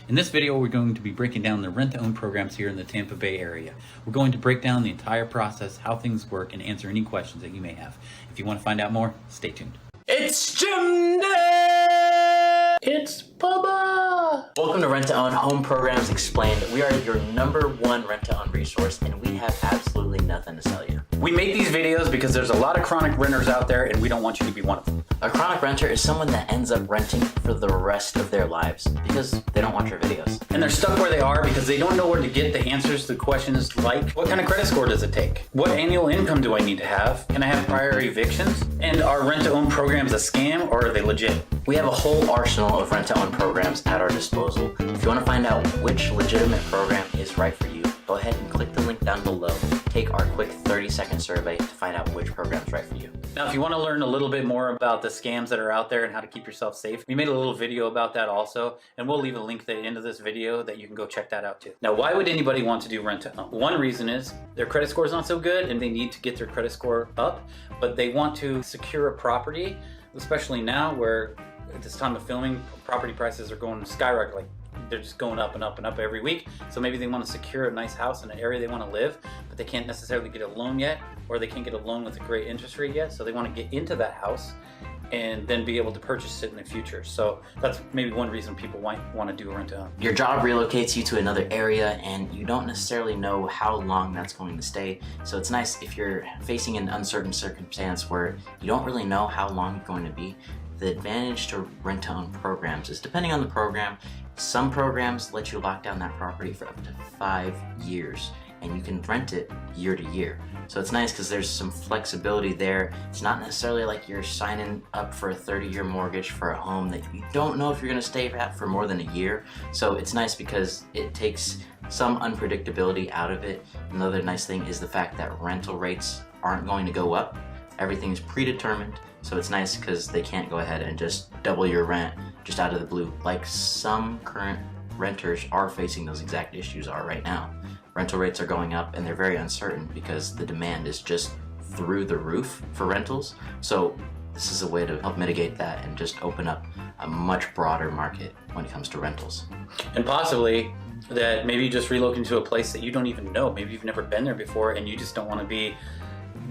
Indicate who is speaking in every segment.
Speaker 1: In this video, we're going to be breaking down the rent-to-own programs here in the Tampa Bay area. We're going to break down the entire process, how things work, and answer any questions that you may have. If you want to find out more, stay tuned.
Speaker 2: It's Jim Day! It's Bubba! Welcome to Rent-to-Own Home Programs Explained. We are your #1 rent-to-own resource, and we have absolutely nothing to sell you.
Speaker 1: We make these videos because there's a lot of chronic renters out there, and we don't want you to be one of them.
Speaker 2: A chronic renter is someone that ends up renting for the rest of their lives because they don't watch your videos.
Speaker 1: And they're stuck where they are because they don't know where to get the answers to questions like, what kind of credit score does it take? What annual income do I need to have? Can I have prior evictions? And are rent-to-own programs a scam or are they legit?
Speaker 2: We have a whole arsenal of rent-to-own programs at our disposal. If you want to find out which legitimate program is right for you, go ahead and click the link down below. Take our quick 30-second survey to find out which program is right for you.
Speaker 1: Now, if you want to learn a little bit more about the scams that are out there and how to keep yourself safe, we made a little video about that also, and we'll leave a link at the end of this video that you can go check that out too. Now, why would anybody want to do rent-to-own? One reason is their credit score is not so good and they need to get their credit score up, but they want to secure a property, especially now where at this time of filming, property prices are going skyrocket, like they're just going up and up and up every week. So maybe they want to secure a nice house in an area they want to live, but they can't necessarily get a loan yet, or they can't get a loan with a great interest rate yet. So they want to get into that house and then be able to purchase it in the future. So that's maybe one reason people might want to do a rent-to-own.
Speaker 2: Your job relocates you to another area and you don't necessarily know how long that's going to stay. So it's nice if you're facing an uncertain circumstance where you don't really know how long you're going to be. The advantage to rent-to-own programs is, depending on the program, some programs let you lock down that property for up to 5 years and you can rent it year to year. So it's nice because there's some flexibility there. It's not necessarily like you're signing up for a 30-year mortgage for a home that you don't know if you're gonna stay at for more than a year. So it's nice because it takes some unpredictability out of it. Another nice thing is the fact that rental rates aren't going to go up. Everything is predetermined. So it's nice because they can't go ahead and just double your rent just out of the blue, like some current renters are facing those exact issues are right now. Rental rates are going up and they're very uncertain because the demand is just through the roof for rentals. So this is a way to help mitigate that and just open up a much broader market when it comes to rentals.
Speaker 1: And possibly that maybe you just relocate to a place that you don't even know. Maybe you've never been there before and you just don't want to be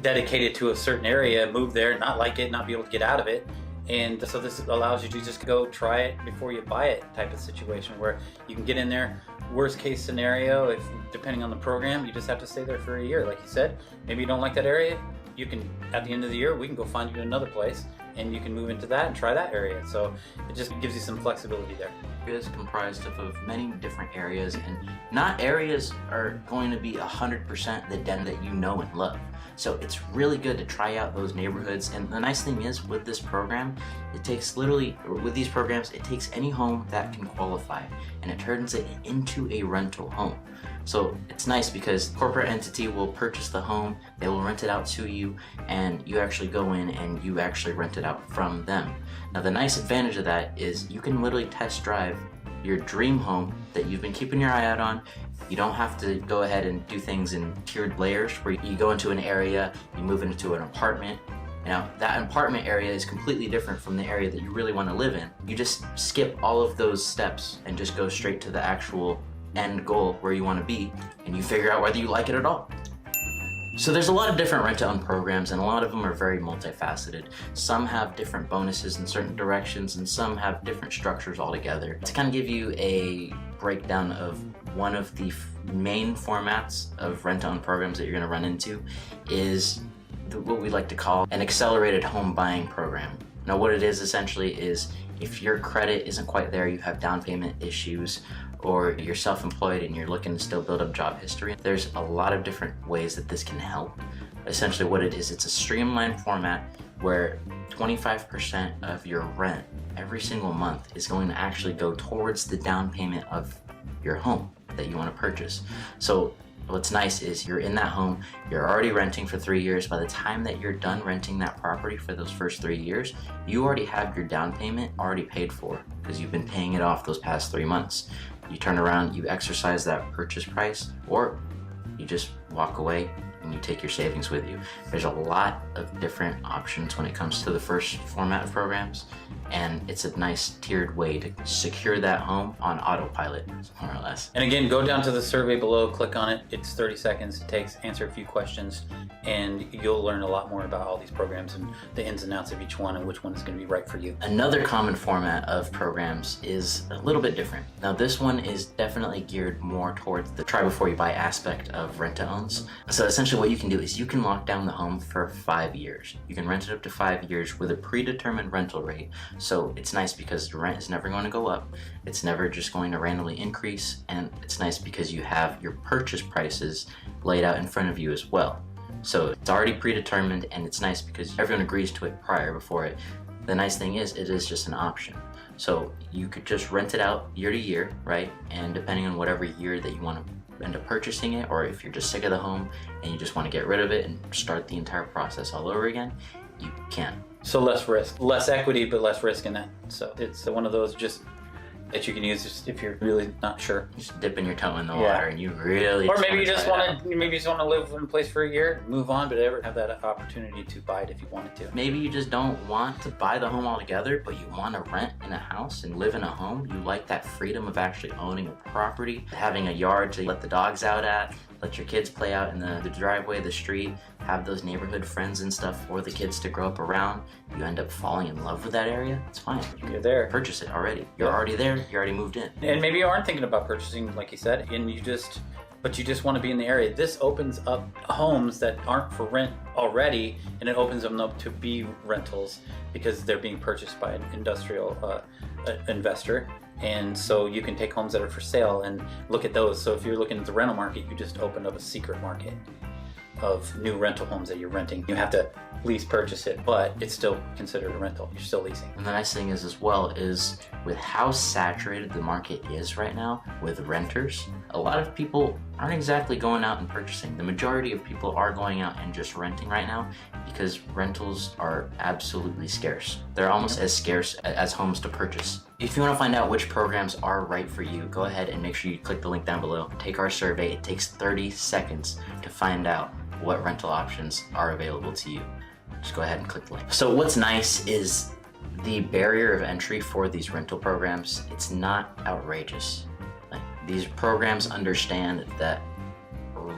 Speaker 1: dedicated to a certain area, move there, not like it, not be able to get out of it. And so this allows you to just go try it before you buy it type of situation where you can get in there. Worst case scenario, if depending on the program, you just have to stay there for a year. Like you said, maybe you don't like that area, you can, at the end of the year, we can go find you another place and you can move into that and try that area. So it just gives you some flexibility there.
Speaker 2: It is comprised of many different areas, and not areas are going to be 100% the den that you know and love. So it's really good to try out those neighborhoods. And the nice thing is with this program, it takes with these programs, it takes any home that can qualify and it turns it into a rental home. So it's nice because the corporate entity will purchase the home, they will rent it out to you, and you actually go in and you actually rent it out from them. Now the nice advantage of that is you can literally test drive your dream home that you've been keeping your eye out on. You don't have to go ahead and do things in tiered layers where you go into an area, you move into an apartment. Now that apartment area is completely different from the area that you really want to live in. You just skip all of those steps and just go straight to the actual end goal where you want to be, and you figure out whether you like it at all. So there's a lot of different rent-to-own programs and a lot of them are very multifaceted. Some have different bonuses in certain directions and some have different structures altogether. To kind of give you a breakdown of one of the main formats of rent-to-own programs that you're going to run into is what we like to call an accelerated home buying program. Now what it is essentially is if your credit isn't quite there, you have down payment issues, or you're self-employed and you're looking to still build up job history, there's a lot of different ways that this can help. Essentially what it is, it's a streamlined format where 25% of your rent every single month is going to actually go towards the down payment of your home that you want to purchase. So what's nice is you're in that home, you're already renting for 3 years. By the time that you're done renting that property for those first 3 years, you already have your down payment already paid for because you've been paying it off those past 3 months. You turn around, you exercise that purchase price, or you just walk away and and you take your savings with you. There's a lot of different options when it comes to the first format of programs, and it's a nice tiered way to secure that home on autopilot, more or less.
Speaker 1: And again, go down to the survey below, click on it. It's 30 seconds. It takes, answer a few questions, and you'll learn a lot more about all these programs and the ins and outs of each one and which one is going to be right for you.
Speaker 2: Another common format of programs is a little bit different. Now this one is definitely geared more towards the try before you buy aspect of rent-to-owns. So essentially what you can do is you can lock down the home for 5 years. You can rent it up to 5 years with a predetermined rental rate. So it's nice because the rent is never going to go up. It's never just going to randomly increase, and it's nice because you have your purchase prices laid out in front of you as well. So it's already predetermined, and it's nice because everyone agrees to it prior before it. The nice thing is it is just an option. So you could just rent it out year to year, right? And depending on whatever year that you want to end up purchasing it, or if you're just sick of the home and you just want to get rid of it and start the entire process all over again, you can.
Speaker 1: So less risk, less equity, but less risk in that. So it's one of those just that you can use just if you're really not sure.
Speaker 2: Just dipping your toe in the water and you really
Speaker 1: or maybe you just want
Speaker 2: to
Speaker 1: live in a place for a year, move on, but ever have that opportunity to buy it if you wanted to.
Speaker 2: Maybe you just don't want to buy the home altogether, but you want to rent in a house and live in a home. You like that freedom of actually owning a property, having a yard to let the dogs out at, let your kids play out in the driveway, the street, have those neighborhood friends and stuff for the kids to grow up around. You end up falling in love with that area, it's fine.
Speaker 1: You're there.
Speaker 2: Purchase it already. You're already there, you already moved in.
Speaker 1: And maybe you aren't thinking about purchasing, like you said, and you just want to be in the area. This opens up homes that aren't for rent already, and it opens them up to be rentals because they're being purchased by an industrial investor. And so you can take homes that are for sale and look at those. So if you're looking at the rental market, you just opened up a secret market of new rental homes that you're renting. You have to lease purchase it, but it's still considered a rental. You're still leasing.
Speaker 2: And the nice thing is as well is with how saturated the market is right now with renters, a lot of people aren't exactly going out and purchasing. The majority of people are going out and just renting right now because rentals are absolutely scarce. They're almost as scarce as homes to purchase. If you want to find out which programs are right for you, go ahead and make sure you click the link down below. Take our survey. It takes 30 seconds to find out what rental options are available to you. Just go ahead and click the link. So what's nice is the barrier of entry for these rental programs, it's not outrageous. Like, these programs understand that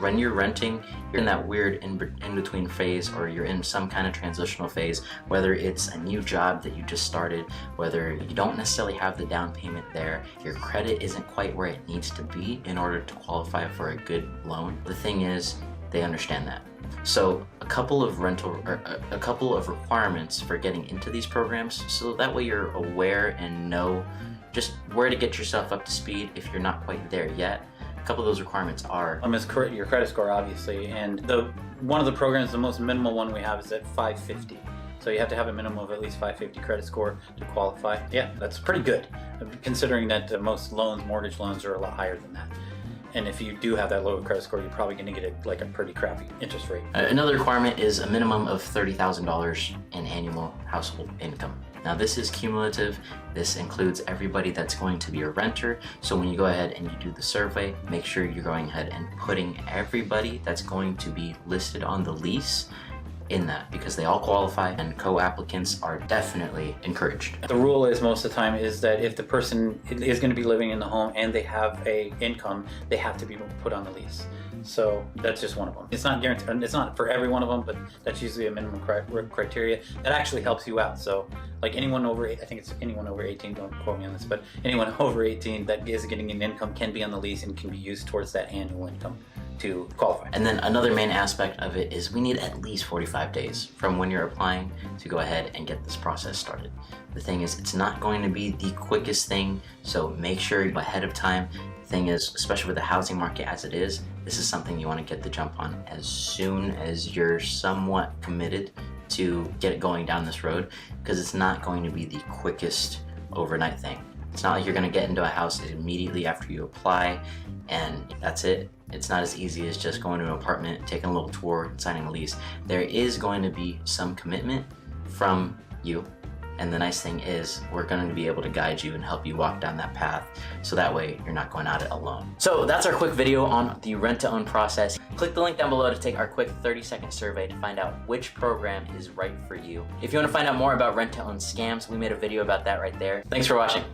Speaker 2: when you're renting, you're in that weird in-between phase, or you're in some kind of transitional phase, whether it's a new job that you just started, whether you don't necessarily have the down payment there, your credit isn't quite where it needs to be in order to qualify for a good loan. The thing is, they understand that. So a couple of requirements for getting into these programs, so that way you're aware and know just where to get yourself up to speed if you're not quite there yet. A couple of those requirements are
Speaker 1: is your credit score, obviously, and one of the programs, the most minimal one we have, is at 550. So you have to have a minimum of at least 550 credit score to qualify. Yeah, that's pretty good, considering that most mortgage loans are a lot higher than that. And if you do have that low credit score, you're probably going to get a pretty crappy interest rate.
Speaker 2: Another requirement is a minimum of $30,000 in annual household income. Now this is cumulative. This includes everybody that's going to be a renter. So when you go ahead and you do the survey, make sure you're going ahead and putting everybody that's going to be listed on the lease in that, because they all qualify and co-applicants are definitely encouraged.
Speaker 1: The rule is most of the time is that if the person is going to be living in the home and they have a income, they have to be put on the lease. So that's just one of them. It's not guaranteed. It's not for every one of them, but that's usually a minimum criteria that actually helps you out. So like anyone over, I think it's anyone over 18, don't quote me on this, but anyone over 18 that is getting an income can be on the lease and can be used towards that annual income to qualify.
Speaker 2: And then another main aspect of it is we need at least 45 days from when you're applying to go ahead and get this process started. The thing is, it's not going to be the quickest thing, so make sure you're ahead of time. The thing is, especially with the housing market as it is, this is something you want to get the jump on as soon as you're somewhat committed to get it going down this road, because it's not going to be the quickest overnight thing. It's not like you're going to get into a house immediately after you apply and that's it. It's not as easy as just going to an apartment, taking a little tour, and signing a lease. There is going to be some commitment from you And the nice thing is we're going to be able to guide you and help you walk down that path, so that way you're not going at it alone. So that's our quick video on the rent-to-own process. Click the link down below to take our quick 30-second survey to find out which program is right for you. If you want to find out more about rent-to-own scams, we made a video about that right there. Thanks for watching.